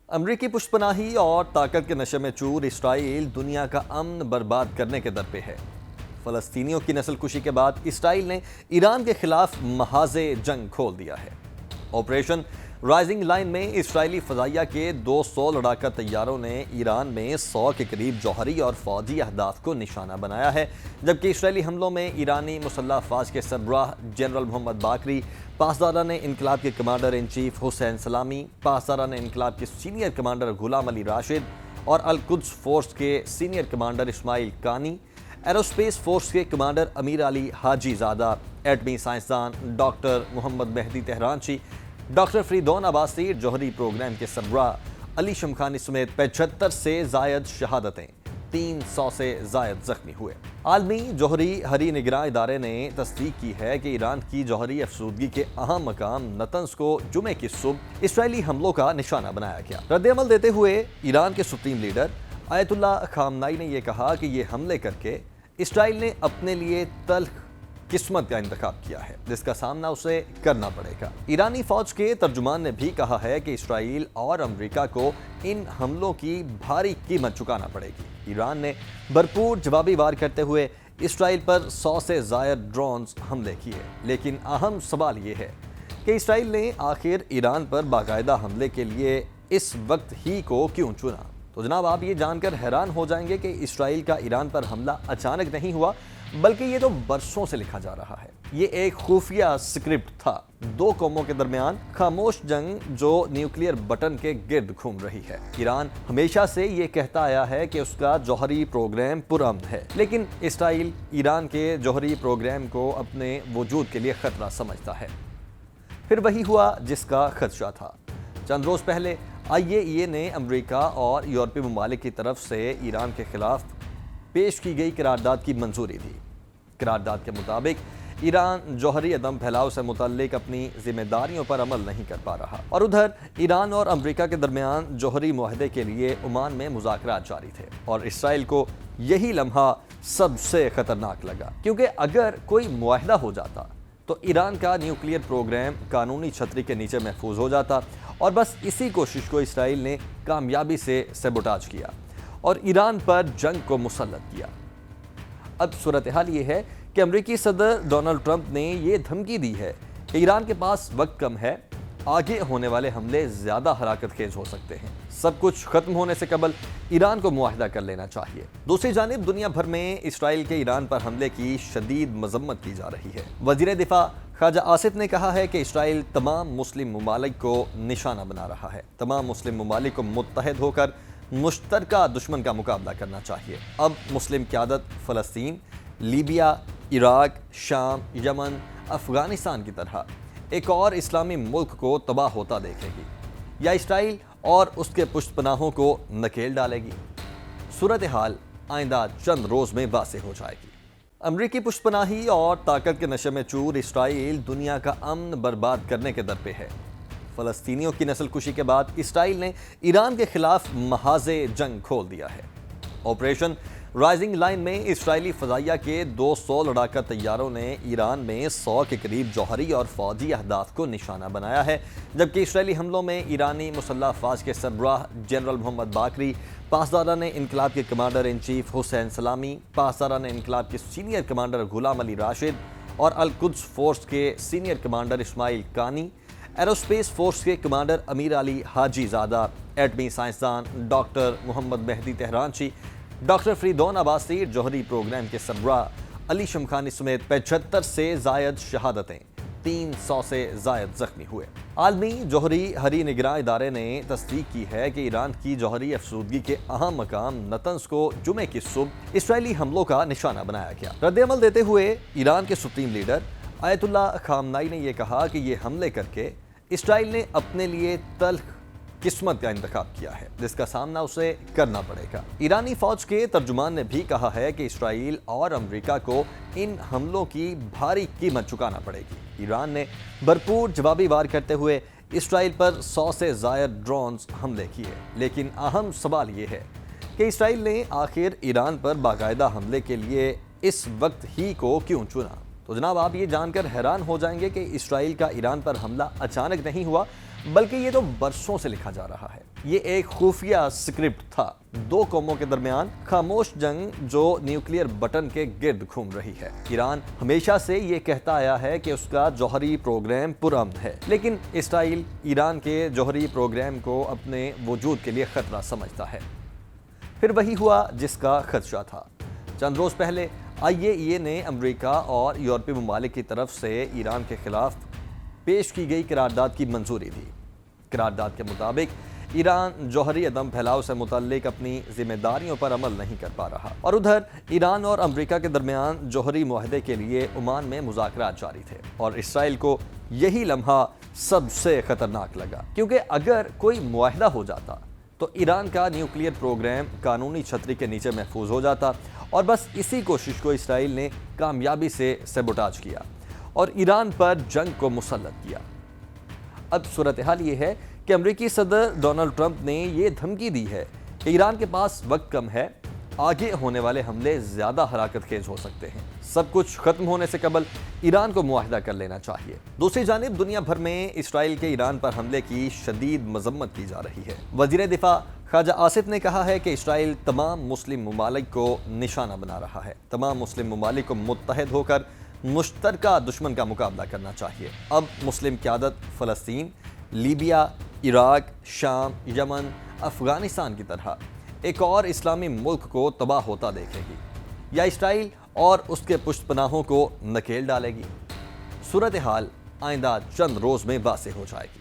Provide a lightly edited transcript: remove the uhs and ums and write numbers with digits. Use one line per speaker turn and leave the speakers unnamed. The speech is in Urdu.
امریکی پشت پناہی اور طاقت کے نشے میں چور اسرائیل دنیا کا امن برباد کرنے کے در پہ ہے۔ فلسطینیوں کی نسل کشی کے بعد اسرائیل نے ایران کے خلاف محاذ جنگ کھول دیا ہے۔ آپریشن رائزنگ لائن میں اسرائیلی فضائیہ کے 200 لڑاکا طیاروں نے ایران میں 100 کے قریب جوہری اور فوجی اہداف کو نشانہ بنایا ہے، جبکہ اسرائیلی حملوں میں ایرانی مسلح افواج کے سربراہ جنرل محمد باقری، پاسداران انقلاب کے کمانڈر ان چیف حسین سلامی، پاسداران انقلاب کے سینئر کمانڈر غلام علی راشد اور القدس فورس کے سینئر کمانڈر اسماعیل کانی، ایروسپیس فورس کے کمانڈر امیر علی حاجی زادہ، ایٹمی سائنسدان ڈاکٹر محمد مہدی تہرانچی، ڈاکٹر فریدون عباسی، جوہری پروگرام کے سربراہ علی شمخانی سمیت 75 سے زائد شہادتیں، 300 سے زائد زخمی ہوئے۔ عالمی جوہری ہری نگراں ادارے نے تصدیق کی ہے کہ ایران کی جوہری افسودگی کے اہم مقام نتنز کو جمعے کی صبح اسرائیلی حملوں کا نشانہ بنایا گیا۔ رد عمل دیتے ہوئے ایران کے سپریم لیڈر آیت اللہ خامنائی نے یہ کہا کہ یہ حملے کر کے اسرائیل نے اپنے لیے تلخ قسمت کا انتخاب کیا ہے، جس کا سامنا اسے کرنا پڑے گا۔ ایرانی فوج کے ترجمان نے بھی کہا ہے کہ اسرائیل اور امریکہ کو ان حملوں کی بھاری قیمت چکانا پڑے گی۔ ایران نے بھرپور جوابی وار کرتے ہوئے اسرائیل پر 100 سے زائد ڈرونز حملے کیے، لیکن اہم سوال یہ ہے کہ اسرائیل نے آخر ایران پر باقاعدہ حملے کے لیے اس وقت ہی کو کیوں چنا؟ تو جناب آپ یہ جان کر حیران ہو جائیں گے کہ اسرائیل کا ایران پر حملہ اچانک نہیں ہوا، بلکہ یہ تو برسوں سے لکھا جا رہا ہے۔ یہ ایک خفیہ سکرپٹ تھا، دو قوموں کے درمیان خاموش جنگ جو نیوکلیئر بٹن کے گرد گھوم رہی ہے۔ ایران ہمیشہ سے یہ کہتا آیا ہے کہ اس کا جوہری پروگرام پرامن ہے، لیکن اسرائیل ایران کے جوہری پروگرام کو اپنے وجود کے لیے خطرہ سمجھتا ہے۔ پھر وہی ہوا جس کا خدشہ تھا۔ چند روز پہلے IAEA نے امریکہ اور یورپی ممالک کی طرف سے ایران کے خلاف پیش کی گئی قرارداد کی منظوری دی۔ قرارداد کے مطابق ایران جوہری عدم پھیلاؤ سے متعلق اپنی ذمہ داریوں پر عمل نہیں کر پا رہا، اور ادھر ایران اور امریکہ کے درمیان جوہری معاہدے کے لیے عمان میں مذاکرات جاری تھے، اور اسرائیل کو یہی لمحہ سب سے خطرناک لگا، کیونکہ اگر کوئی معاہدہ ہو جاتا تو ایران کا نیوکلیئر پروگرام قانونی چھتری کے نیچے محفوظ ہو جاتا، اور بس اسی کوشش کو اسرائیل نے کامیابی سے سیبوٹاج کیا اور ایران پر جنگ کو مسلط کیا۔ اب صورتحال یہ ہے کہ امریکی صدر ڈونلڈ ٹرمپ نے یہ دھمکی دی ہے کہ ایران کے پاس وقت کم ہے، آگے ہونے والے حملے زیادہ ہلاکت خیز ہو سکتے ہیں، سب کچھ ختم ہونے سے قبل ایران کو معاہدہ کر لینا چاہیے۔ دوسری جانب دنیا بھر میں اسرائیل کے ایران پر حملے کی شدید مذمت کی جا رہی ہے۔ وزیر دفاع خواجہ آصف نے کہا ہے کہ اسرائیل تمام مسلم ممالک کو نشانہ بنا رہا ہے، تمام مسلم ممالک کو متحد ہو کر مشترکہ دشمن کا مقابلہ کرنا چاہیے۔ اب مسلم قیادت فلسطین، لیبیا، عراق، شام، یمن، افغانستان کی طرح ایک اور اسلامی ملک کو تباہ ہوتا دیکھے گی، یا اسرائیل اور اس کے پشت پناہوں کو نکیل ڈالے گی؟ صورتحال آئندہ چند روز میں واضح ہو جائے گی۔ امریکی پشت پناہی اور طاقت کے نشے میں چور اسرائیل دنیا کا امن برباد کرنے کے در پہ ہے۔ فلسطینیوں کی نسل کشی کے بعد اسرائیل نے ایران کے خلاف محاذ جنگ کھول دیا ہے۔ آپریشن رائزنگ لائن میں اسرائیلی فضائیہ کے 200 لڑاکا طیاروں نے ایران میں 100 کے قریب جوہری اور فوجی اہداف کو نشانہ بنایا ہے، جبکہ اسرائیلی حملوں میں ایرانی مسلح افواج کے سربراہ جنرل محمد باقری، پاسداران انقلاب کے کمانڈر ان چیف حسین سلامی، پاسداران انقلاب کے سینئر کمانڈر غلام علی راشد اور القدس فورس کے سینئر کمانڈر اسماعیل کانی، ایروسپیس فورس کے کمانڈر امیر علی حاجی زادہ، ایٹمی سائنسدان ڈاکٹر محمد مہدی تہرانچی، ڈاکٹر فریدون عباسی، جوہری پروگرام کے سربراہ علی شمخانی سمیت 75 سے زائد شہادتیں، 300 سے زائد زخمی ہوئے۔ عالمی جوہری ہری نگراں ادارے نے تصدیق کی ہے کہ ایران کی جوہری افسودگی کے اہم مقام نتنز کو جمعے کی صبح اسرائیلی حملوں کا نشانہ بنایا گیا۔ رد عمل دیتے ہوئے ایران کے سپریم لیڈر آیت اللہ خامنائی نے یہ کہا کہ یہ حملے کر کے اسرائیل نے اپنے لیے تلخ قسمت کا انتخاب کیا ہے، جس کا سامنا اسے کرنا پڑے گا۔ ایرانی فوج کے ترجمان نے بھی کہا ہے کہ اسرائیل اور امریکہ کو ان حملوں کی بھاری قیمت چکانا پڑے گی۔ ایران نے بھرپور جوابی وار کرتے ہوئے اسرائیل پر 100 سے زائد ڈرونز حملے کیے، لیکن اہم سوال یہ ہے کہ اسرائیل نے آخر ایران پر باقاعدہ حملے کے لیے اس وقت ہی کو کیوں چنا؟ تو جناب آپ یہ جان کر حیران ہو جائیں گے کہ اسرائیل کا ایران پر حملہ اچانک نہیں ہوا، بلکہ یہ تو برسوں سے لکھا جا رہا ہے۔ یہ ایک خفیہ سکرپٹ تھا، دو قوموں کے درمیان خاموش جنگ جو نیوکلیئر بٹن کے گرد گھوم رہی ہے۔ ایران ہمیشہ سے یہ کہتا آیا ہے کہ اس کا جوہری پروگرام پرامن ہے، لیکن اسرائیل ایران کے جوہری پروگرام کو اپنے وجود کے لیے خطرہ سمجھتا ہے۔ پھر وہی ہوا جس کا خدشہ تھا۔ چند روز پہلے IAEA نے امریکہ اور یورپی ممالک کی طرف سے ایران کے خلاف پیش کی گئی قرارداد کی منظوری دی۔ قرارداد کے مطابق ایران جوہری عدم پھیلاؤ سے متعلق اپنی ذمہ داریوں پر عمل نہیں کر پا رہا، اور ادھر ایران اور امریکہ کے درمیان جوہری معاہدے کے لیے عمان میں مذاکرات جاری تھے، اور اسرائیل کو یہی لمحہ سب سے خطرناک لگا، کیونکہ اگر کوئی معاہدہ ہو جاتا تو ایران کا نیوکلیئر پروگرام قانونی چھتری کے نیچے محفوظ ہو جاتا، اور بس اسی کوشش کو اسرائیل نے کامیابی سے سیبوٹاج کیا اور ایران پر جنگ کو مسلط کیا۔ اب صورتحال یہ ہے کہ امریکی صدر ڈونلڈ ٹرمپ نے یہ دھمکی دی ہے کہ ایران کے پاس وقت کم ہے، آگے ہونے والے حملے زیادہ ہلاکت خیز ہو سکتے ہیں، سب کچھ ختم ہونے سے قبل ایران کو معاہدہ کر لینا چاہیے۔ دوسری جانب دنیا بھر میں اسرائیل کے ایران پر حملے کی شدید مذمت کی جا رہی ہے۔ وزیر دفاع خواجہ آصف نے کہا ہے کہ اسرائیل تمام مسلم ممالک کو نشانہ بنا رہا ہے، تمام مسلم ممالک کو متحد ہو کر مشترکہ دشمن کا مقابلہ کرنا چاہیے۔ اب مسلم قیادت فلسطین، لیبیا، عراق، شام، یمن، افغانستان کی طرح ایک اور اسلامی ملک کو تباہ ہوتا دیکھے گی، یا اسرائیل اور اس کے پشت پناہوں کو نکیل ڈالے گی۔ صورتحال آئندہ چند روز میں واضح ہو جائے گی۔